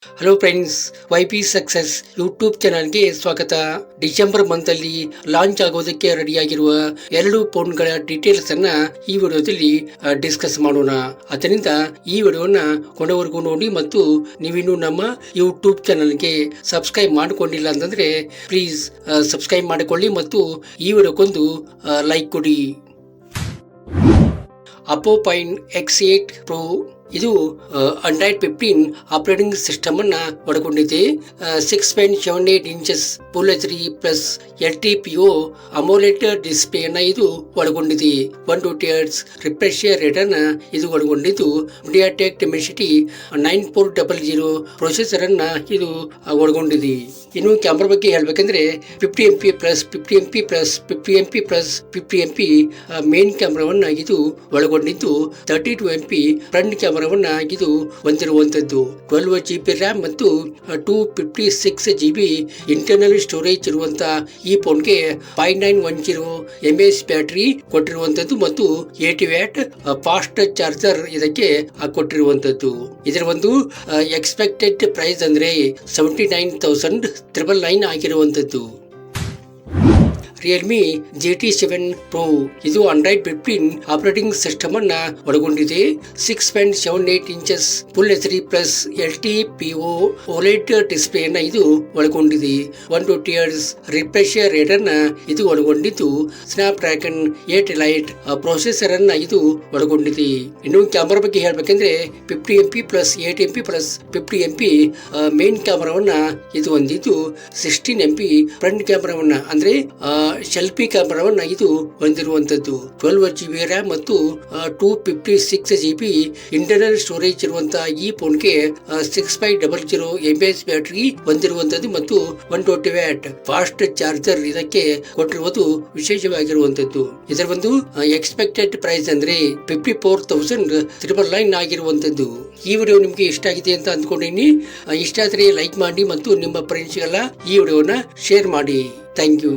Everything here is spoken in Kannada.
ಹಲೋ ಫ್ರೆಂಡ್ಸ್, ybsuccuss ಯೂಟ್ಯೂಬ್ ಚಾನಲ್ಗೆ ಸ್ವಾಗತ. ಡಿಸೆಂಬರ್ ಮಂತ್ ಅಲ್ಲಿ ಲಾಂಚ್ ಆಗೋದಕ್ಕೆ ರೆಡಿಯಾಗಿರುವ 2 ಫೋನ್ಗಳ ಡೀಟೇಲ್ಸ್ ಅನ್ನ ಈ ವಿಡಿಯೋದಲ್ಲಿ ಡಿಸ್ಕಸ್ ಮಾಡೋಣ. ಅದರಿಂದ ಈ ವಿಡಿಯೋನ ಕೊನೆವರೆಗೂ ನೋಡಿ ಮತ್ತು ನೀವಿನ್ನು ನಮ್ಮ ಯೂಟ್ಯೂಬ್ ಚಾನಲ್ಗೆ ಸಬ್ಸ್ಕ್ರೈಬ್ ಮಾಡಿಕೊಂಡಿಲ್ಲ ಅಂತಂದ್ರೆ ಪ್ಲೀಸ್ ಸಬ್ಸ್ಕ್ರೈಬ್ ಮಾಡಿಕೊಳ್ಳಿ ಮತ್ತು ಈ ವಿಡಿಯೋಕ್ಕೊಂದು ಲೈಕ್ ಕೊಡಿ. Oppo Find X8 Pro ಇದು Android 15 ಆಪರೇಟಿಂಗ್ ಸಿಸ್ಟಮ್ ಅನ್ನ ಒಳಗೊಂಡಿದೆ. 6.78 inches full HD plus LTPO ಅಮೋಲೆಡ್ display ಅನ್ನ ಇದು ಒಳಗೊಂಡಿದೆ. 120 Hz ರಿಫ್ರೆಶ್ ರೇಟ್ ಅನ್ನ ಇದು ಒಳಗೊಂಡಿದ್ದು MediaTek Dimensity 9400 ಪ್ರೊಸೆಸರ್ ಅನ್ನ ಇದು ಒಳಗೊಂಡಿದೆ. ಇನ್ನು ಕ್ಯಾಮ್ರಾ ಬಗ್ಗೆ ಹೇಳ್ಬೇಕಂದ್ರೆ 50MP plus 50MP plus 50MP plus 50MP main ಕ್ಯಾಮ್ರಾವನ್ನ ಇದು ಒಳಗೊಂಡಿದ್ದು 32MP ಫ್ರಂಟ್ ಕ್ಯಾಮ್ರಾವನ್ನ ಇದು ಹೊಂದಿರುವಂತದ್ದು. 12GB ರ್ಯಾಮ್ ಮತ್ತು 256GB ಇಂಟರ್ನಲ್ ಸ್ಟೋರೇಜ್ ಇರುವಂತಹ ಈ ಫೋನ್ಗೆ 5910 mAh ಬ್ಯಾಟರಿ ಕೊಟ್ಟಿರುವಂತದ್ದು ಮತ್ತು 80 ವ್ಯಾಟ್ ಫಾಸ್ಟ್ ಚಾರ್ಜರ್ ಇದಕ್ಕೆ ಕೊಟ್ಟಿರುವಂತದ್ದು. ಇದರ ಒಂದು ಎಕ್ಸ್ಪೆಕ್ಟೆಡ್ ಪ್ರೈಸ್ ಅಂದ್ರೆ 79,999 ಆಗಿರುವಂತದ್ದು. Realme GT7 Pro ಇದು Android 15 ಆಪರೇಟಿಂಗ್ ಸಿಸ್ಟಮ್ ಅನ್ನ ಒಳಗೊಂಡಿದೆ. 6.78 inches full HD plus LTPO OLED display ಅನ್ನ ಇದು ಒಳಗೊಂಡಿದೆ. 120 Hz ರಿಫ್ರೆಶ್ ರೇಟ್ ಅನ್ನ ಇದು ಒಳಗೊಂಡಿದ್ದು ಸ್ನ್ಯಾಪ್ಡ್ರ್ಯಾಗನ್ 8 ಲೈಟ್ ಪ್ರೊಸೆಸರ್ ಅನ್ನ ಇದು ಒಳಗೊಂಡಿದೆ. ಇನ್ನು ಕ್ಯಾಮರಾ ಬಗ್ಗೆ ಹೇಳ್ಬೇಕಂದ್ರೆ 50MP plus 8MP plus 50MP main ಕ್ಯಾಮರಾವನ್ನ ಇದು ಹೊಂದಿದ್ದು 16MP ಫ್ರಂಟ್ ಕ್ಯಾಮರಾವನ್ನ ಅಂದ್ರೆ ಸೆಲ್ಫಿ ಕ್ಯಾಮರಾವನ್ನ ಇದು ಹೊಂದಿರುವಂತದ್ದು. 12GB ರ್ಯಾಮ್ ಮತ್ತು 256GB ಇಂಟರ್ನಲ್ ಸ್ಟೋರೇಜ್ ಇರುವಂತಹ ಈ ಫೋನ್ಗೆ 6500 mAh ಬ್ಯಾಟರಿ ಹೊಂದಿರುವಂತದ್ದು ಮತ್ತು 120 ವ್ಯಾಟ್ ಫಾಸ್ಟ್ ಚಾರ್ಜರ್ ಇದಕ್ಕೆ ಕೊಟ್ಟಿರುವುದು ವಿಶೇಷವಾಗಿರುವಂತದ್ದು. ಇದರ ಒಂದು ಎಕ್ಸ್ಪೆಕ್ಟೆಡ್ ಪ್ರೈಸ್ ಅಂದ್ರೆ 54,999 ಆಗಿರುವಂತದ್ದು. ಈ ವಿಡಿಯೋ ನಿಮ್ಗೆ ಇಷ್ಟ ಆಗಿದೆ ಅಂತ ಅಂದ್ಕೊಂಡಿನಿ. ಇಷ್ಟ ಆದ್ರೆ ಲೈಕ್ ಮಾಡಿ ಮತ್ತು ನಿಮ್ಮ ಫ್ರೆಂಡ್ಸ್ಗೆಲ್ಲ ಈ ವಿಡಿಯೋನ ಶೇರ್ ಮಾಡಿ. Thank you.